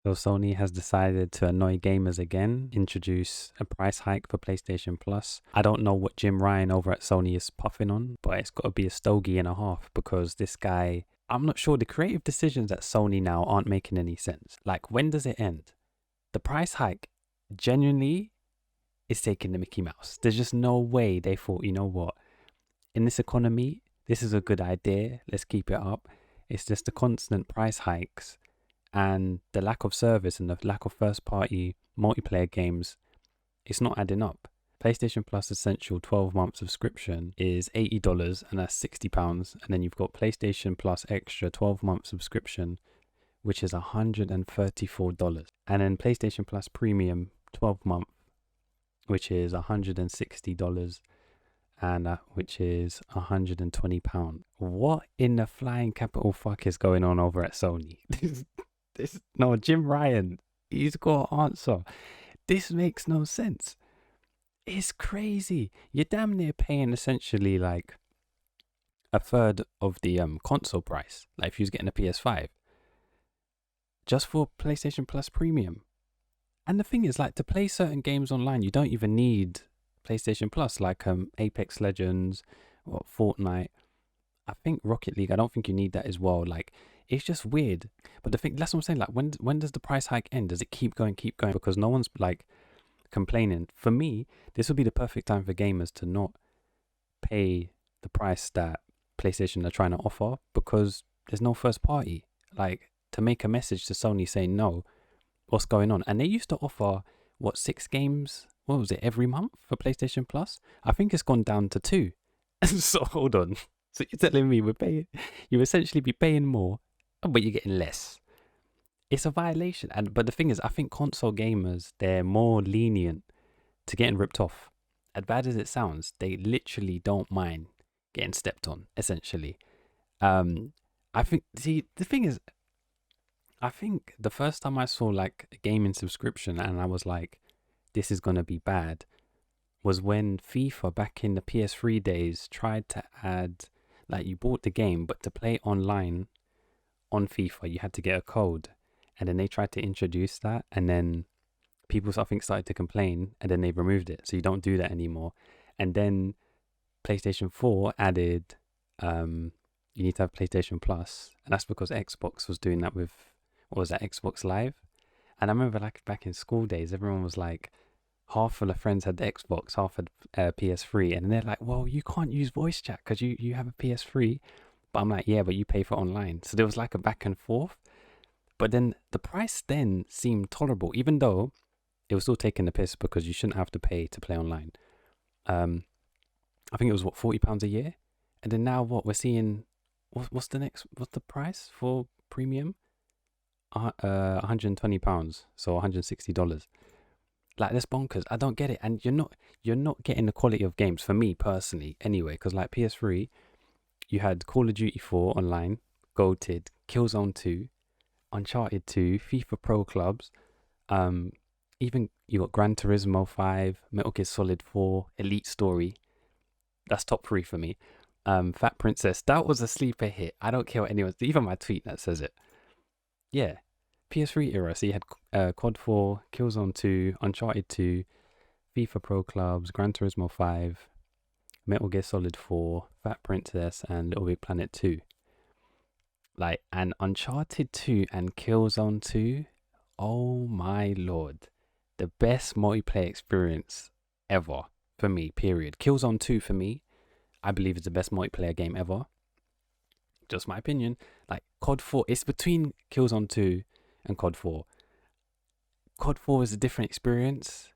So Sony has decided to annoy gamers again, introduce a price hike for PlayStation Plus. I don't know what Jim Ryan over at Sony is puffing on, but it's got to be a stogie and a half because this guy, I'm not sure, the creative decisions at Sony now aren't making any sense. Like, when does it end? The price hike genuinely is taking the Mickey Mouse. There's just no way they thought, you know what, in this economy, this is a good idea. Let's keep it up. It's just the constant price hikes and the lack of service and the lack of first party multiplayer games. It's not adding up. PlayStation Plus Essential 12-month subscription is $80 and that's £60. And then you've got PlayStation Plus Extra 12-month subscription, which is $134. And then PlayStation Plus Premium 12-month, which is $160 and which is £120. What in the flying capital fuck is going on over at Sony? No, Jim Ryan, he's got an answer. This makes no sense. It's crazy. You're damn near paying essentially like a third of the console price. Like if you was getting a PS5, just for PlayStation Plus Premium. And the thing is, like, to play certain games online, you don't even need PlayStation Plus, like Apex Legends or Fortnite. I think Rocket League, I don't think you need that as well. Like, it's just weird. But the thing, that's what I'm saying. Like, when does the price hike end? Does it keep going? Because no one's like complaining. For me, this would be the perfect time for gamers to not pay the price that PlayStation are trying to offer because there's no first party. Like, to make a message to Sony saying no, what's going on? And they used to offer what, 6 games? What was it, every month for PlayStation Plus? I think it's gone down to 2. So hold on. So you're telling me you essentially be paying more, but you're getting less. It's a violation. But the thing is, I think console gamers, they're more lenient to getting ripped off. As bad as it sounds, they literally don't mind getting stepped on, essentially. I think, see, the thing is, I think the first time I saw like a gaming subscription and I was like, this is going to be bad, was when FIFA back in the PS3 days tried to add, like, you bought the game, but to play online on FIFA, you had to get a code. And then they tried to introduce that. And then people, I think, started to complain and then they removed it. So you don't do that anymore. And then PlayStation 4 added, you need to have PlayStation Plus. And that's because Xbox was doing that with, what was that, Xbox Live? And I remember like back in school days, everyone was like, half of the friends had the Xbox, half had PS3. And they're like, well, you can't use voice chat because you have a PS3. But I'm like, yeah, but you pay for online. So there was like a back and forth. But then the price then seemed tolerable, even though it was still taking the piss because you shouldn't have to pay to play online. I think it was what, £40 a year? And then now what we're seeing, what's the price for premium? £120, so $160. Like, that's bonkers. I don't get it. And you're not getting the quality of games, for me personally anyway, because like PS3, you had Call of Duty 4 online, Goated, Killzone 2, Uncharted 2, FIFA Pro Clubs, even you got Gran Turismo 5, Metal Gear Solid 4, Elite Story. That's top 3 for me. Fat Princess, that was a sleeper hit. I don't care what anyone's, even my tweet that says it. Yeah, PS3 era. So you had COD 4, Killzone 2, Uncharted 2, FIFA Pro Clubs, Gran Turismo 5, Metal Gear Solid 4, Fat Princess, and Little Big Planet 2. Like, and Uncharted 2 and Killzone 2, oh my lord. The best multiplayer experience ever for me, period. Killzone 2 for me, I believe is the best multiplayer game ever. Just my opinion. Like, COD 4, it's between Killzone 2 and COD 4. COD 4 is a different experience,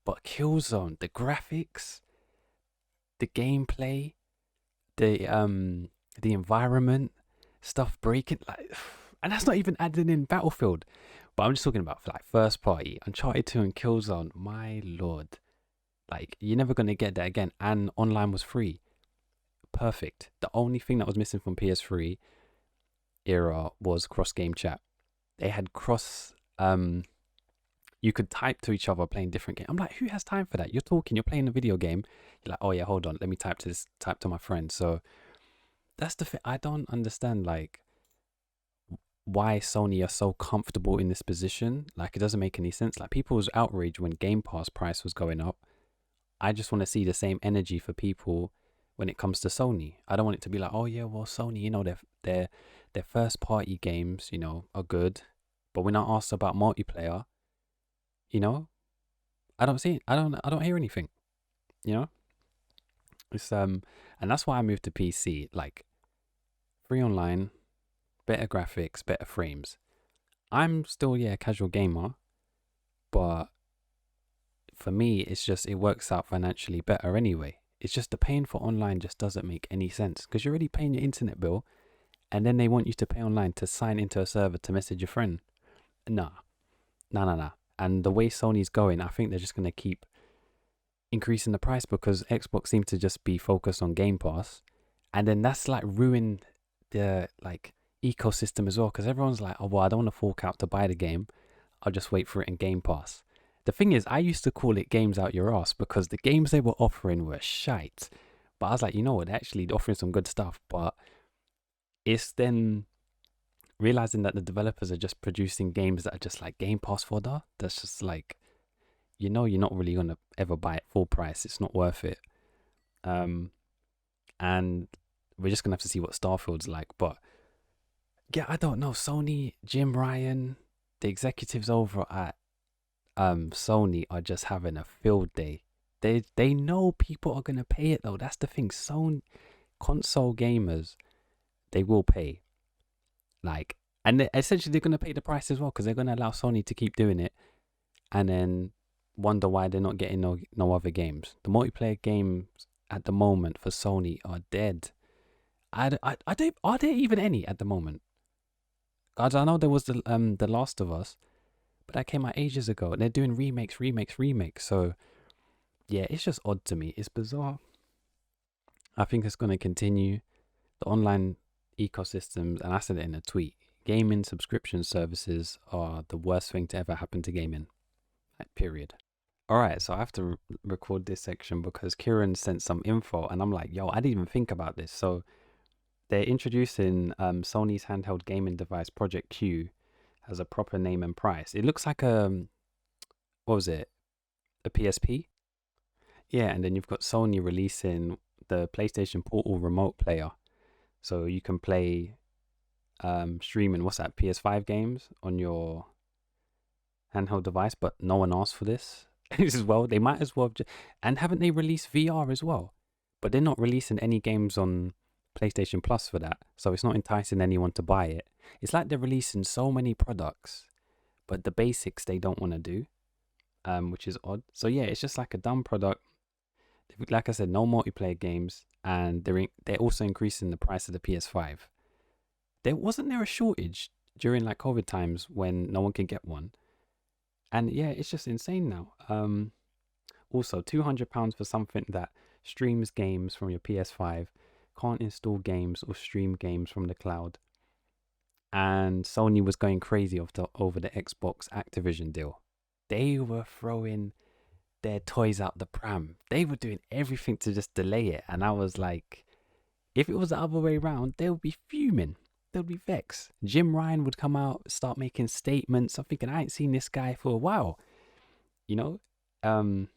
but Killzone, the graphics, the gameplay, the environment, stuff breaking, like, and that's not even adding in Battlefield. But I'm just talking about for like first party, Uncharted 2 and Killzone. My lord, like, you're never gonna get that again. And online was free. Perfect. The only thing that was missing from PS3 era was cross game chat. They had cross, you could type to each other playing different games. I'm like, who has time for that? You're talking, you're playing a video game. You're like, oh yeah, hold on, let me type to my friend. So that's the thing. I don't understand, like, why Sony are so comfortable in this position. Like, it doesn't make any sense. Like, people was outraged when Game Pass price was going up. I just want to see the same energy for people when it comes to Sony. I don't want it to be like, oh yeah, well, Sony, their first party games, are good, but when I asked about multiplayer, you know, I don't see it. I don't hear anything. It's and that's why I moved to PC. Like, free online, better graphics, better frames. I'm still a casual gamer, but for me, it works out financially better anyway. It's just the paying for online just doesn't make any sense because you're already paying your internet bill, and then they want you to pay online to sign into a server to message your friend. Nah, nah. And the way Sony's going, I think they're just gonna keep increasing the price because Xbox seems to just be focused on Game Pass, and then that's like ruined the ecosystem as well because everyone's like, oh well, I don't want to fork out to buy the game. I'll just wait for it in Game Pass. The thing is, I used to call it games out your ass because the games they were offering were shite. But I was like, you know what, they're actually offering some good stuff. But it's then realizing that the developers are just producing games that are just like Game Pass fodder. That's just like, you're not really going to ever buy it full price. It's not worth it. And we're just going to have to see what Starfield's like. But yeah, I don't know. Sony, Jim Ryan, the executives over at Sony are just having a field day. They know people are gonna pay it though. That's the thing. Sony console gamers, they will pay. Like, and essentially they're gonna pay the price as well because they're gonna allow Sony to keep doing it, and then wonder why they're not getting no other games. The multiplayer games at the moment for Sony are dead. Are there even any at the moment? Guys, I know there was the Last of Us, but that came out ages ago, and they're doing remakes. So yeah, it's just odd to me. It's bizarre. I think it's going to continue. The online ecosystems, and I said it in a tweet, gaming subscription services are the worst thing to ever happen to gaming. Like, period. All right, so I have to record this section because Kieran sent some info, and I'm like, yo, I didn't even think about this. So they're introducing Sony's handheld gaming device, Project Q, has a proper name and price. It looks like what was it? A PSP? Yeah, and then you've got Sony releasing the PlayStation Portal remote player. So you can play streaming, what's that, PS5 games on your handheld device, but no one asked for this as well. They might as well and haven't they released VR as well? But they're not releasing any games on PlayStation Plus for that, so it's not enticing anyone to buy it. It's like they're releasing so many products, but the basics they don't want to do, which is odd. So yeah, it's just like a dumb product. Like I said, no multiplayer games, and they're also increasing the price of the PS5. Wasn't there a shortage during like COVID times when no one could get one? And yeah, it's just insane now. Also £200 for something that streams games from your PS5, can't install games or stream games from the cloud. And Sony was going crazy over the Xbox Activision deal. They were throwing their toys out the pram. They were doing everything to just delay it. And I was like, if it was the other way around, they would be fuming. They would be vexed. Jim Ryan would come out, start making statements. I'm thinking, I ain't seen this guy for a while. And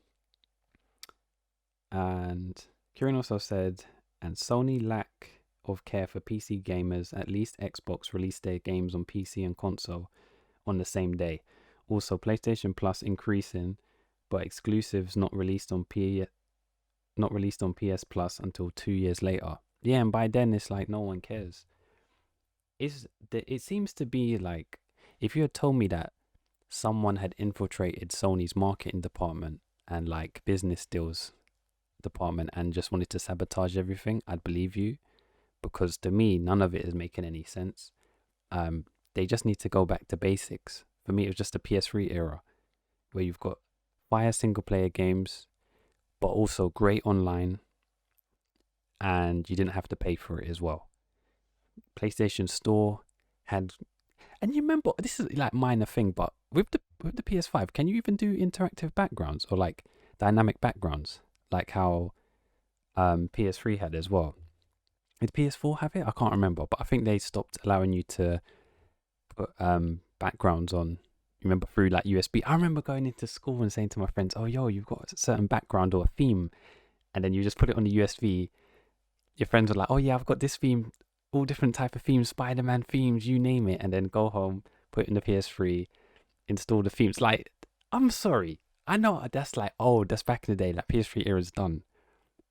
Kieran also said, and Sony lack of care for PC gamers. At least Xbox released their games on PC and console on the same day. Also, PlayStation Plus increasing, but exclusives not released on PS Plus until 2 years later. Yeah, and by then it's like no one cares. It seems to be like, if you had told me that someone had infiltrated Sony's marketing department and like business deals department and just wanted to sabotage everything, I'd believe you, because to me none of it is making any sense. They just need to go back to basics. For me, it was just a PS3 era where you've got fire single player games but also great online, and you didn't have to pay for it as well. PlayStation Store had, and you remember, this is like minor thing, but with the PS5, can you even do interactive backgrounds or like dynamic backgrounds, like how PS3 had as well? Did PS4 have it? I can't remember, but I think they stopped allowing you to put backgrounds on. You remember through like USB? I remember going into school and saying to my friends, "Oh, yo, you've got a certain background or a theme," and then you just put it on the USB. Your friends were like, "Oh yeah, I've got this theme, all different type of themes, Spider-Man themes, you name it," and then go home, put it in the PS3, install the themes. Like, I'm sorry, I know that's like, oh, that's back in the day, like PS3 era's done.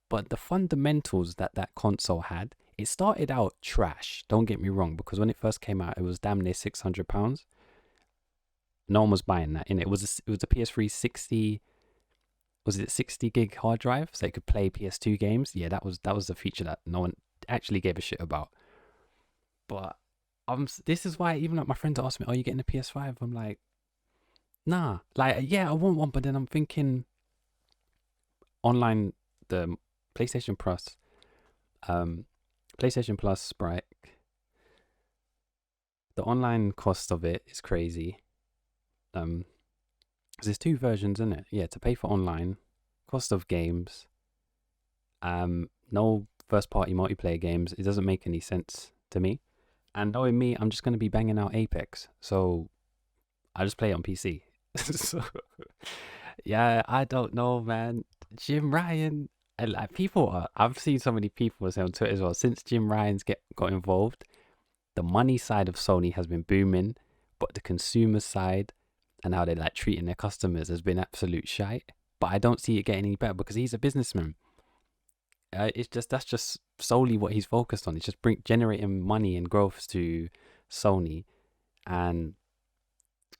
But the fundamentals that that console had, it started out trash. Don't get me wrong, because when it first came out, it was damn near £600. No one was buying that. And it was a PS3 60. Was it 60 gig hard drive, so it could play PS2 games? Yeah, that was the feature that no one actually gave a shit about. But this is why even like my friends ask me, "Are you getting a PS5?" I'm like, nah. Like, yeah, I want one, but then I'm thinking online, the PlayStation Plus, PlayStation Plus, right? The online cost of it is crazy. Because there's two versions in it. Yeah, to pay for online, cost of games, no first party multiplayer games. It doesn't make any sense to me. And knowing me, I'm just gonna be banging out Apex, so I just play it on PC. So, yeah, I don't know, man. Jim Ryan, and like people are. I've seen so many people say on Twitter as well. Since Jim Ryan's got involved, the money side of Sony has been booming, but the consumer side and how they like treating their customers has been absolute shite. But I don't see it getting any better because he's a businessman. That's just solely what he's focused on. It's just generating money and growth to Sony, and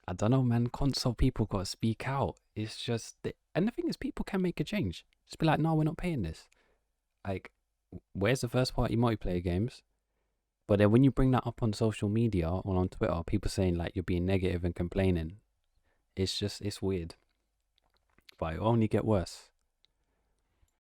I don't know, man. Console people got to speak out. It's just, and the thing is, people can make a change. Just be like, no, we're not paying this. Like, where's the first party multiplayer games? But then when you bring that up on social media or on Twitter, people saying like you're being negative and complaining. It's weird. But it'll only get worse.